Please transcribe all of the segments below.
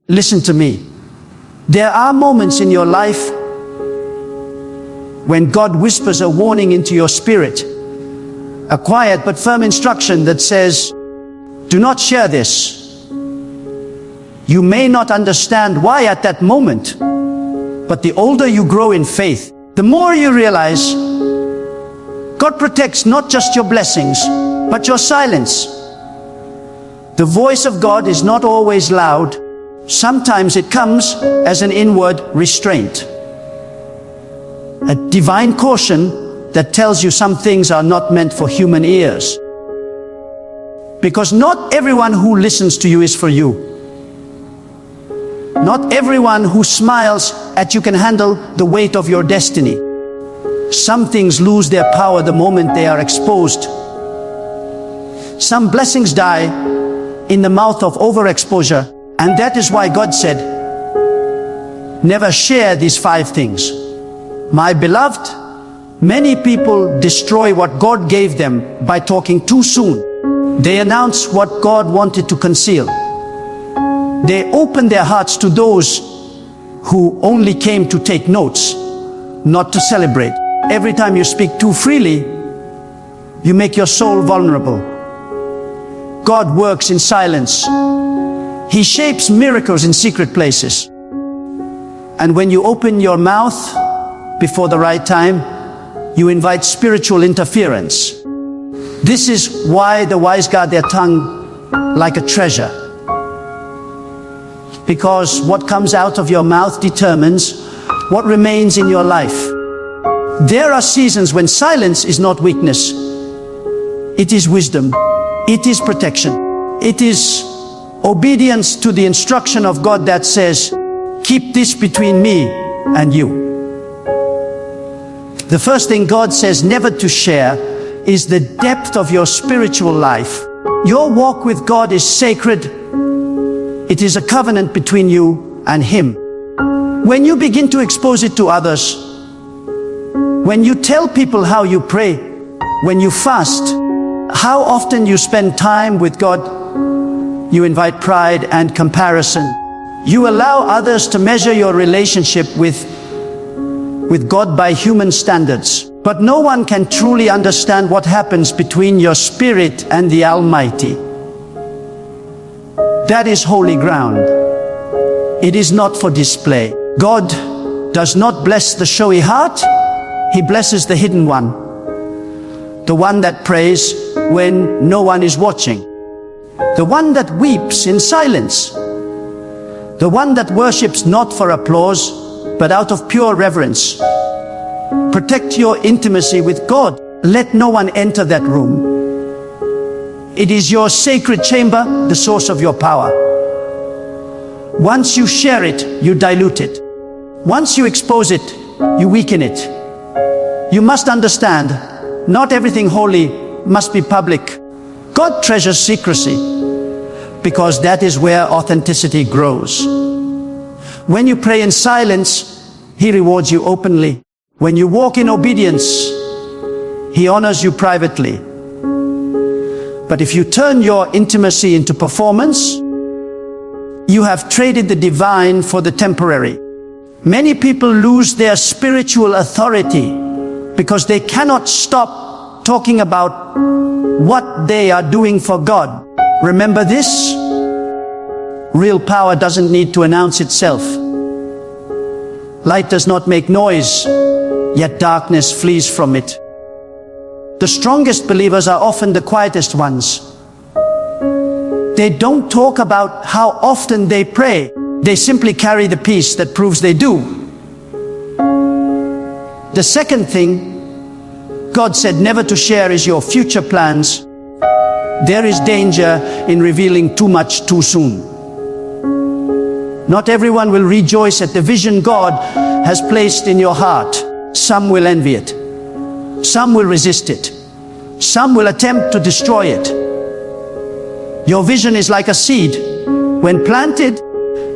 Listen to me. There are moments in your life when God whispers a warning into your spirit, a quiet but firm instruction that says, do not share this. You may not understand why at that moment, but the older you grow in faith, the more you realize God protects not just your blessings, but your silence. The voice of God is not always loud. Sometimes it comes as an inward restraint, a divine caution that tells you some things are not meant for human ears. Because not everyone who listens to you is for you. Not everyone who smiles at you can handle the weight of your destiny. Some things lose their power the moment they are exposed. Some blessings die in the mouth of overexposure. And that is why God said, never share these 5 things. My beloved, many people destroy what God gave them by talking too soon. They announce what God wanted to conceal. They open their hearts to those who only came to take notes, not to celebrate. Every time you speak too freely, you make your soul vulnerable. God works in silence. He shapes miracles in secret places. And when you open your mouth before the right time, you invite spiritual interference. This is why the wise guard their tongue like a treasure. Because what comes out of your mouth determines what remains in your life. There are seasons when silence is not weakness. It is wisdom. It is protection. It is obedience to the instruction of God that says, keep this between me and you. The first thing God says never to share is the depth of your spiritual life. Your walk with God is sacred. It is a covenant between you and Him. When you begin to expose it to others, when you tell people how you pray, when you fast, how often you spend time with God, you invite pride and comparison. You allow others to measure your relationship with God by human standards. But no one can truly understand what happens between your spirit and the Almighty. That is holy ground. It is not for display. God does not bless the showy heart. He blesses the hidden one. The one that prays when no one is watching. The one that weeps in silence. The one that worships not for applause, but out of pure reverence. Protect your intimacy with God. Let no one enter that room. It is your sacred chamber, the source of your power. Once you share it, you dilute it. Once you expose it, you weaken it. You must understand, not everything holy must be public. God treasures secrecy, because that is where authenticity grows. When you pray in silence, He rewards you openly. When you walk in obedience, He honors you privately. But if you turn your intimacy into performance, you have traded the divine for the temporary. Many people lose their spiritual authority because they cannot stop talking about what they are doing for God. Remember this? Real power doesn't need to announce itself. Light does not make noise, yet darkness flees from it. The strongest believers are often the quietest ones. They don't talk about how often they pray. They simply carry the peace that proves they do. The second thing God said never to share is your future plans. There is danger in revealing too much too soon. Not everyone will rejoice at the vision God has placed in your heart. Some will envy it. Some will resist it. Some will attempt to destroy it. Your vision is like a seed. When planted,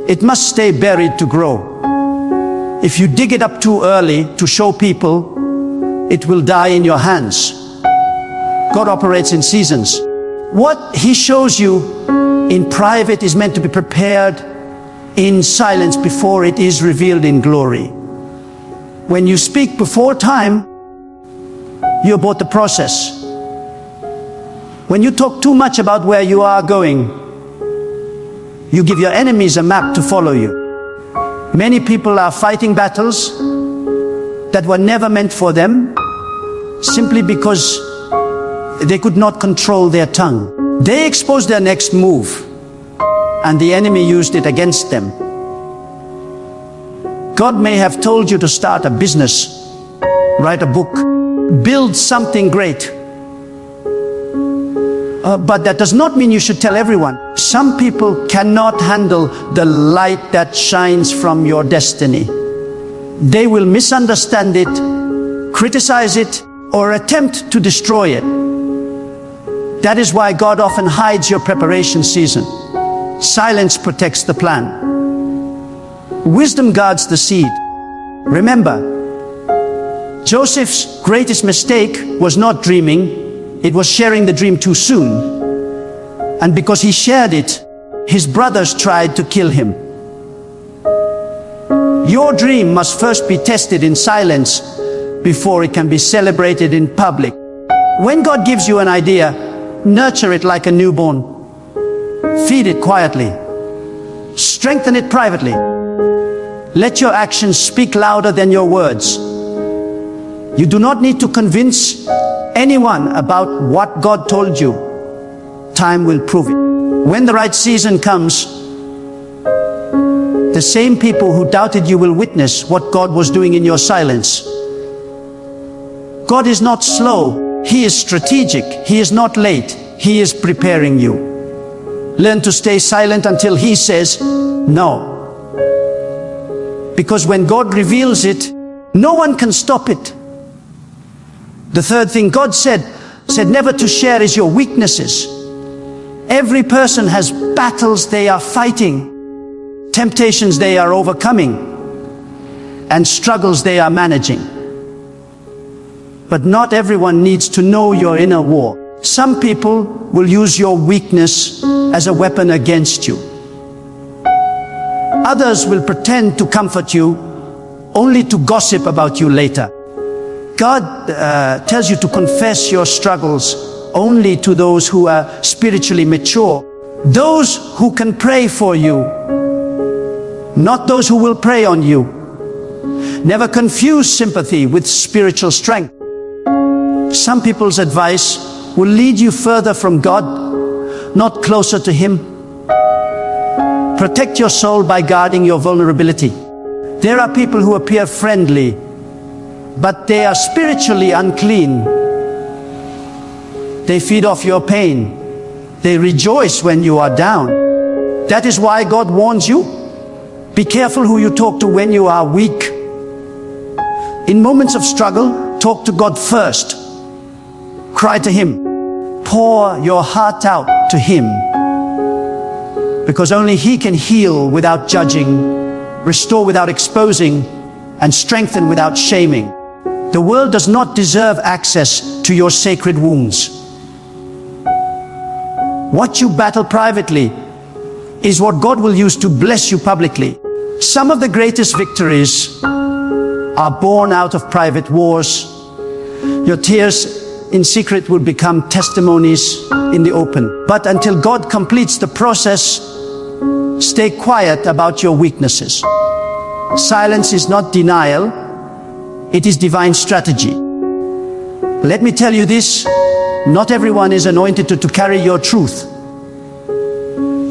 it must stay buried to grow. If you dig it up too early to show people, it will die in your hands. God operates in seasons. What he shows you in private is meant to be prepared in silence before it is revealed in glory. When you speak before time, you abort the process. When you talk too much about where you are going, you give your enemies a map to follow you. Many people are fighting battles that were never meant for them, simply because they could not control their tongue. They exposed their next move, and the enemy used it against them. God may have told you to start a business, write a book, build something great. But that does not mean you should tell everyone. Some people cannot handle the light that shines from your destiny. They will misunderstand it, criticize it, or attempt to destroy it. That is why God often hides your preparation season. Silence protects the plan. Wisdom guards the seed. Remember, Joseph's greatest mistake was not dreaming. It was sharing the dream too soon. And because he shared it, his brothers tried to kill him. Your dream must first be tested in silence before it can be celebrated in public. When God gives you an idea, nurture it like a newborn. Feed it quietly. Strengthen it privately. Let your actions speak louder than your words. You do not need to convince anyone about what God told you. Time will prove it. When the right season comes, the same people who doubted you will witness what God was doing in your silence. God is not slow. He is strategic. He is not late. He is preparing you. Learn to stay silent until He says no. Because when God reveals it, no one can stop it. The third thing God said never to share is your weaknesses. Every person has battles they are fighting, temptations they are overcoming, and struggles they are managing. But not everyone needs to know your inner war. Some people will use your weakness as a weapon against you. Others will pretend to comfort you only to gossip about you later. God tells you to confess your struggles only to those who are spiritually mature. Those who can pray for you, not those who will prey on you. Never confuse sympathy with spiritual strength. Some people's advice will lead you further from God, not closer to Him. Protect your soul by guarding your vulnerability. There are people who appear friendly, but they are spiritually unclean. They feed off your pain. They rejoice when you are down. That is why God warns you. Be careful who you talk to when you are weak. In moments of struggle, talk to God first. Cry to Him. Pour your heart out to Him. Because only He can heal without judging, restore without exposing, and strengthen without shaming. The world does not deserve access to your sacred wounds. What you battle privately is what God will use to bless you publicly. Some of the greatest victories are born out of private wars. Your tears in secret will become testimonies in the open. But until God completes the process, stay quiet about your weaknesses. Silence is not denial, it is divine strategy. Let me tell you this, not everyone is anointed to carry your truth.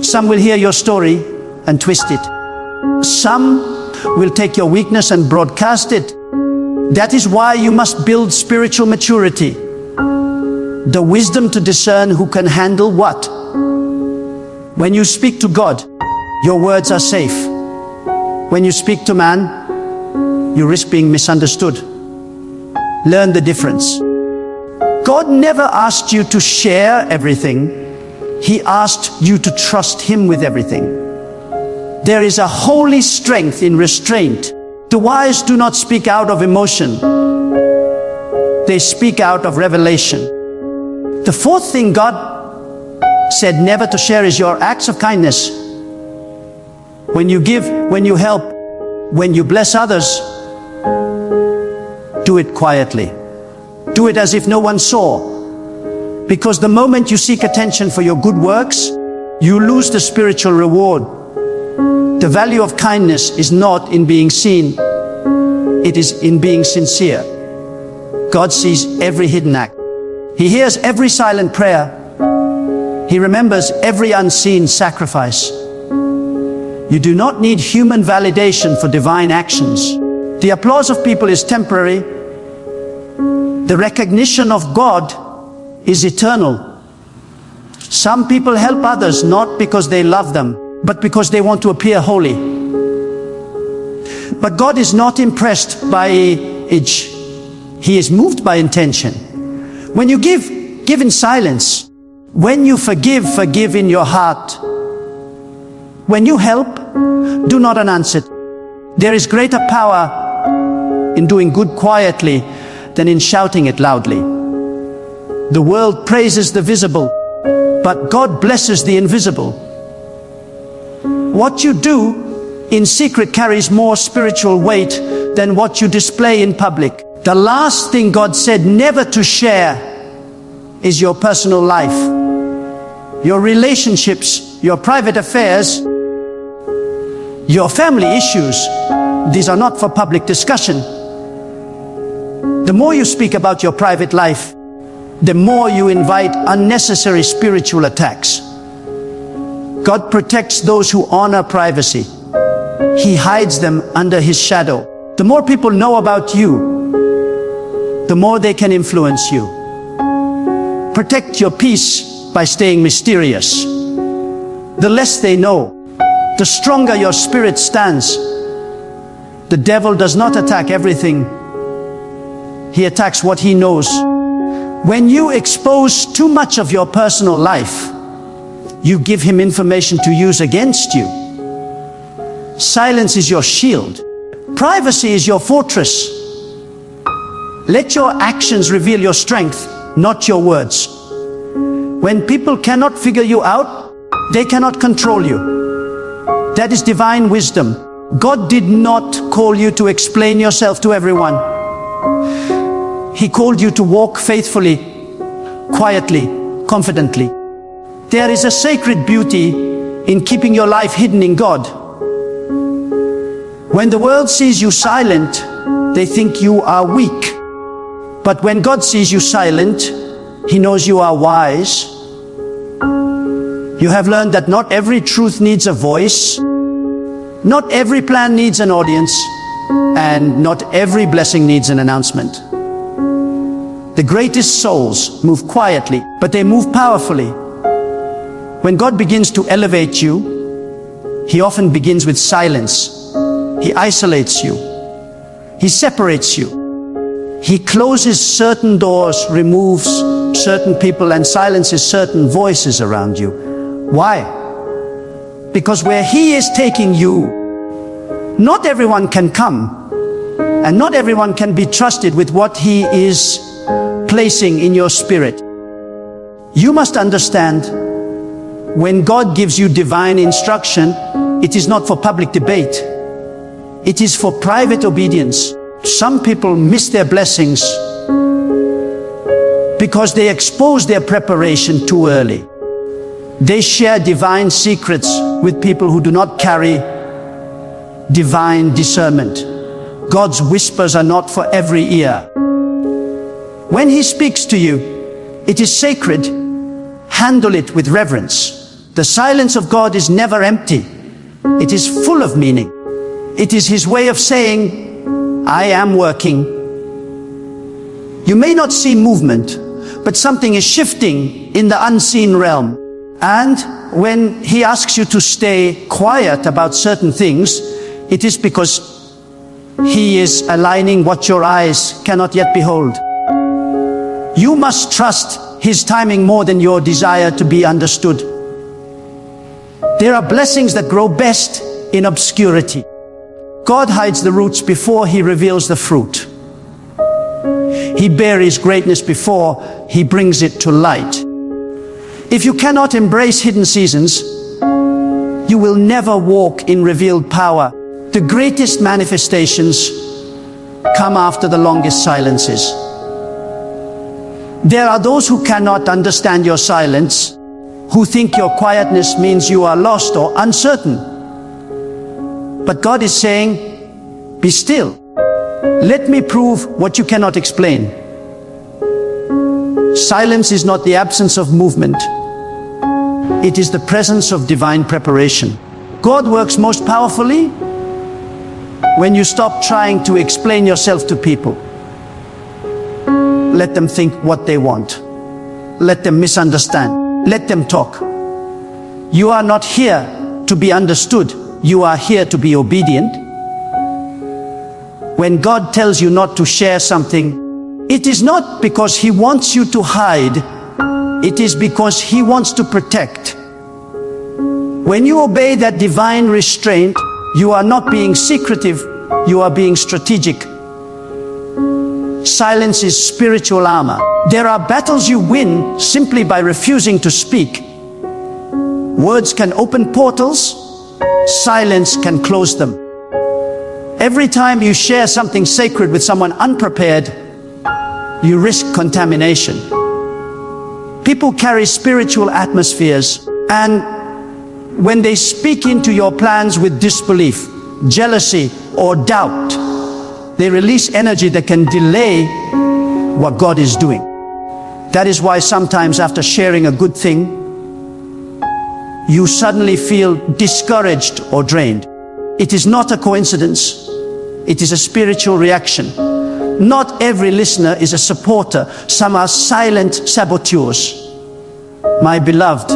Some will hear your story and twist it. Some will take your weakness and broadcast it. That is why you must build spiritual maturity. The wisdom to discern who can handle what. When you speak to God, your words are safe. When you speak to man, you risk being misunderstood. Learn the difference. God never asked you to share everything. He asked you to trust Him with everything. There is a holy strength in restraint. The wise do not speak out of emotion. They speak out of revelation. The fourth thing God said never to share is your acts of kindness. When you give, when you help, when you bless others, do it quietly. Do it as if no one saw. Because the moment you seek attention for your good works, you lose the spiritual reward. The value of kindness is not in being seen, it is in being sincere. God sees every hidden act. He hears every silent prayer. He remembers every unseen sacrifice. You do not need human validation for divine actions. The applause of people is temporary. The recognition of God is eternal. Some people help others not because they love them, but because they want to appear holy. But God is not impressed by age. He is moved by intention. When you give in silence. When you forgive, forgive in your heart. When you help, do not announce it. There is greater power in doing good quietly than in shouting it loudly. The world praises the visible, but God blesses the invisible. What you do in secret carries more spiritual weight than what you display in public. The last thing God said never to share is your personal life, your relationships, your private affairs, your family issues. These are not for public discussion. The more you speak about your private life, the more you invite unnecessary spiritual attacks. God protects those who honor privacy. He hides them under His shadow. The more people know about you, the more they can influence you. Protect your peace by staying mysterious. The less they know, the stronger your spirit stands. The devil does not attack everything. He attacks what he knows. When you expose too much of your personal life, you give him information to use against you. Silence is your shield. Privacy is your fortress. Let your actions reveal your strength, not your words. When people cannot figure you out, they cannot control you. That is divine wisdom. God did not call you to explain yourself to everyone. He called you to walk faithfully, quietly, confidently. There is a sacred beauty in keeping your life hidden in God. When the world sees you silent, they think you are weak. But when God sees you silent, He knows you are wise. You have learned that not every truth needs a voice, not every plan needs an audience, and not every blessing needs an announcement. The greatest souls move quietly, but they move powerfully. When God begins to elevate you, He often begins with silence. He isolates you. He separates you. He closes certain doors, removes certain people, and silences certain voices around you. Why? Because where He is taking you, not everyone can come, and not everyone can be trusted with what He is placing in your spirit. You must understand, when God gives you divine instruction, it is not for public debate. It is for private obedience. Some people miss their blessings because they expose their preparation too early. They share divine secrets with people who do not carry divine discernment. God's whispers are not for every ear. When He speaks to you, it is sacred. Handle it with reverence. The silence of God is never empty. It is full of meaning. It is His way of saying, I am working. You may not see movement, but something is shifting in the unseen realm. And when He asks you to stay quiet about certain things, it is because He is aligning what your eyes cannot yet behold. You must trust His timing more than your desire to be understood. There are blessings that grow best in obscurity. God hides the roots before He reveals the fruit. He buries greatness before He brings it to light. If you cannot embrace hidden seasons, you will never walk in revealed power. The greatest manifestations come after the longest silences. There are those who cannot understand your silence, who think your quietness means you are lost or uncertain. But God is saying, be still. Let me prove what you cannot explain. Silence is not the absence of movement. It is the presence of divine preparation. God works most powerfully when you stop trying to explain yourself to people. Let them think what they want. Let them misunderstand. Let them talk. You are not here to be understood. You are here to be obedient. When God tells you not to share something, it is not because He wants you to hide. It is because He wants to protect. When you obey that divine restraint, you are not being secretive, you are being strategic. Silence is spiritual armor. There are battles you win simply by refusing to speak. Words can open portals, silence can close them. Every time you share something sacred with someone unprepared, you risk contamination. People carry spiritual atmospheres, and when they speak into your plans with disbelief, jealousy, or doubt, they release energy that can delay what God is doing. That is why sometimes after sharing a good thing, you suddenly feel discouraged or drained. It is not a coincidence. It is a spiritual reaction. Not every listener is a supporter. Some are silent saboteurs. My beloved,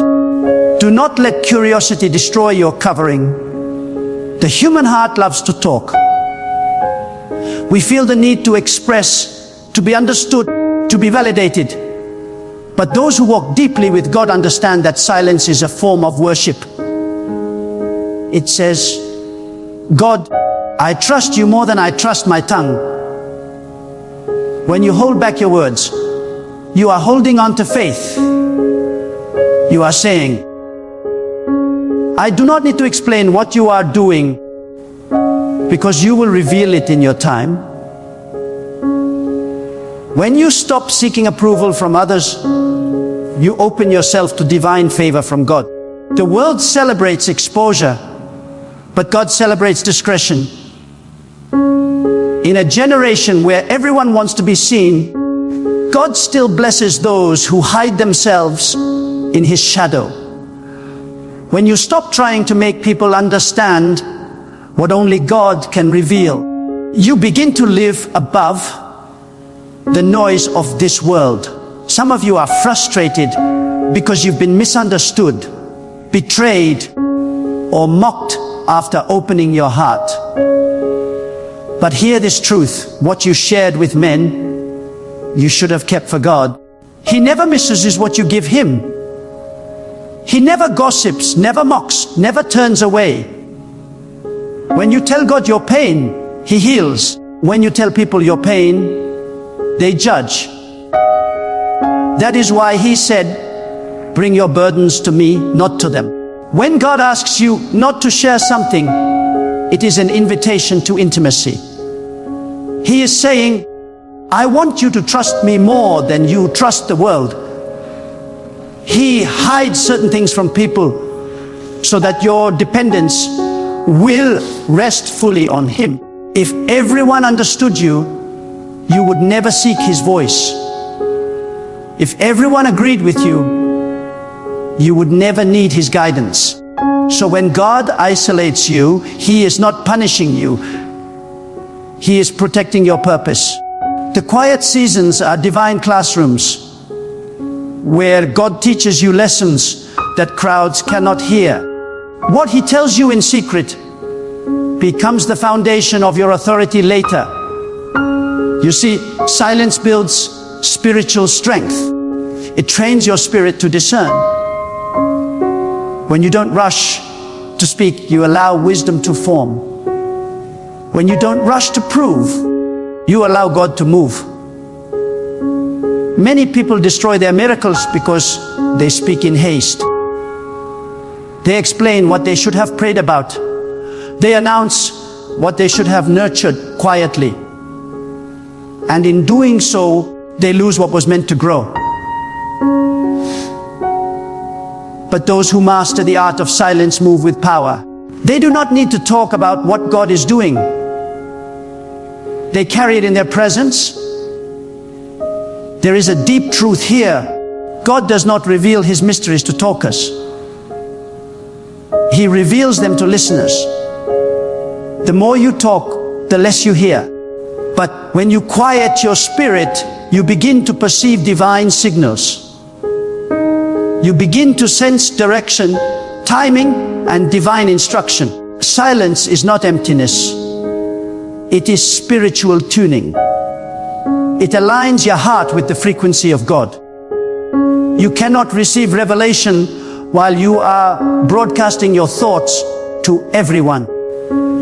do not let curiosity destroy your covering. The human heart loves to talk. We feel the need to express, to be understood, to be validated. But those who walk deeply with God understand that silence is a form of worship. It says, God, I trust you more than I trust my tongue. When you hold back your words, you are holding on to faith. You are saying, I do not need to explain what you are doing, because you will reveal it in your time. When you stop seeking approval from others, you open yourself to divine favor from God. The world celebrates exposure, but God celebrates discretion. In a generation where everyone wants to be seen, God still blesses those who hide themselves in His shadow. When you stop trying to make people understand what only God can reveal, you begin to live above the noise of this world. Some of you are frustrated because you've been misunderstood, betrayed, or mocked after opening your heart. But hear this truth: what you shared with men, you should have kept for God. He never misuses what you give Him. He never gossips, never mocks, never turns away. When you tell God your pain, He heals. When you tell people your pain, they judge. That is why He said, bring your burdens to me, not to them. When God asks you not to share something, it is an invitation to intimacy. He is saying, I want you to trust me more than you trust the world. He hides certain things from people so that your dependence will rest fully on Him. If everyone understood you, you would never seek His voice. If everyone agreed with you, you would never need His guidance. So when God isolates you, He is not punishing you. He is protecting your purpose. The quiet seasons are divine classrooms where God teaches you lessons that crowds cannot hear. What He tells you in secret becomes the foundation of your authority later. You see, silence builds spiritual strength. It trains your spirit to discern. When you don't rush to speak, you allow wisdom to form. When you don't rush to prove, you allow God to move. Many people destroy their miracles because they speak in haste. They explain what they should have prayed about. They announce what they should have nurtured quietly. And in doing so, they lose what was meant to grow. But those who master the art of silence move with power. They do not need to talk about what God is doing. They carry it in their presence. There is a deep truth here. God does not reveal His mysteries to talkers. He reveals them to listeners. The more you talk, the less you hear. But when you quiet your spirit, you begin to perceive divine signals. You begin to sense direction, timing, and divine instruction. Silence is not emptiness. It is spiritual tuning. It aligns your heart with the frequency of God. You cannot receive revelation while you are broadcasting your thoughts to everyone.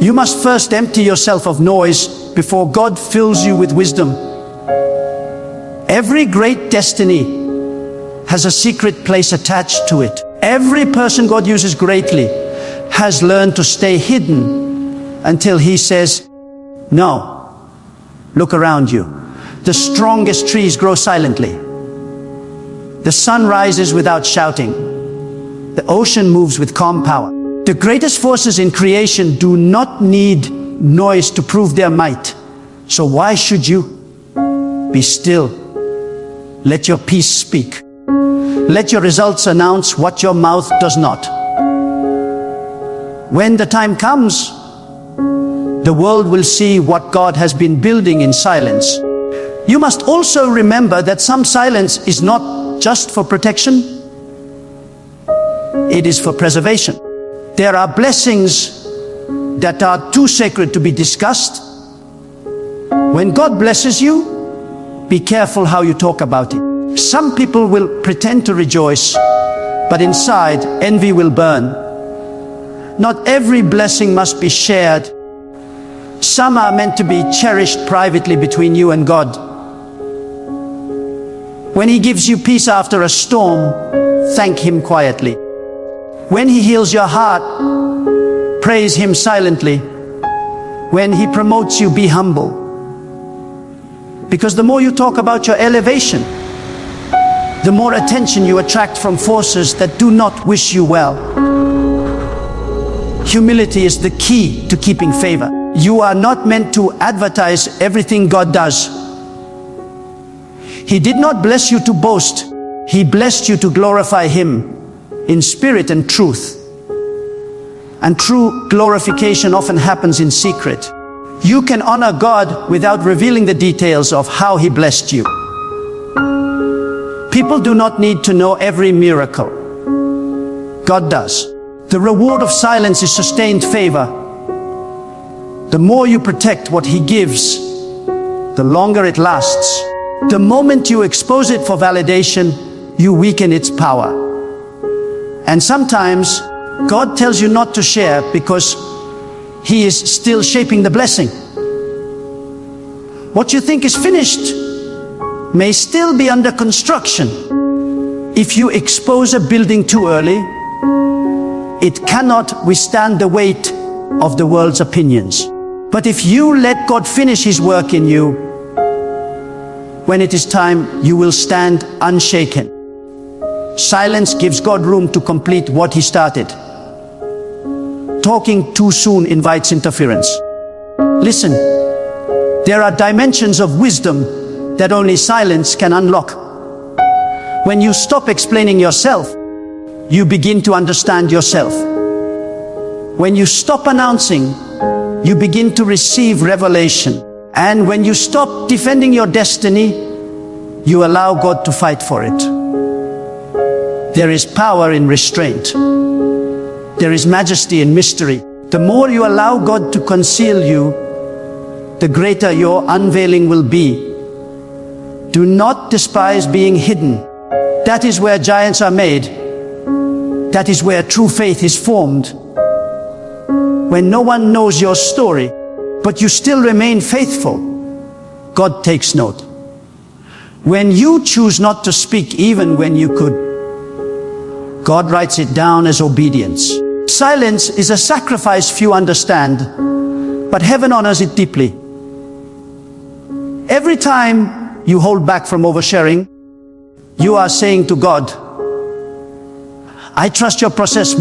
You must first empty yourself of noise before God fills you with wisdom. Every great destiny has a secret place attached to it. Every person God uses greatly has learned to stay hidden until He says, "No, look around you." The strongest trees grow silently. The sun rises without shouting. The ocean moves with calm power. The greatest forces in creation do not need noise to prove their might. So why should you? Be still. Let your peace speak. Let your results announce what your mouth does not. When the time comes, the world will see what God has been building in silence. You must also remember that some silence is not just for protection. It is for preservation. There are blessings that are too sacred to be discussed. When God blesses you, be careful how you talk about it. Some people will pretend to rejoice, but inside envy will burn. Not every blessing must be shared. Some are meant to be cherished privately between you and God. When He gives you peace after a storm, thank Him quietly. When He heals your heart, praise Him silently. When He promotes you, be humble. Because the more you talk about your elevation, the more attention you attract from forces that do not wish you well. Humility is the key to keeping favor. You are not meant to advertise everything God does. He did not bless you to boast. He blessed you to glorify Him in spirit and truth. And true glorification often happens in secret. You can honor God without revealing the details of how He blessed you. People do not need to know every miracle. God does. The reward of silence is sustained favor. The more you protect what He gives, the longer it lasts. The moment you expose it for validation, you weaken its power. And sometimes God tells you not to share because He is still shaping the blessing. What you think is finished may still be under construction. If you expose a building too early, it cannot withstand the weight of the world's opinions. But if you let God finish His work in you, when it is time, you will stand unshaken. Silence gives God room to complete what He started. Talking too soon invites interference. Listen, there are dimensions of wisdom that only silence can unlock. When you stop explaining yourself, you begin to understand yourself. When you stop announcing, you begin to receive revelation. And when you stop defending your destiny, you allow God to fight for it. There is power in restraint. There is majesty in mystery. The more you allow God to conceal you, the greater your unveiling will be. Do not despise being hidden. That is where giants are made. That is where true faith is formed. When no one knows your story, but you still remain faithful, God takes note. When you choose not to speak even when you could, God writes it down as obedience. Silence is a sacrifice few understand, but heaven honors it deeply. Every time you hold back from oversharing, you are saying to God, I trust your process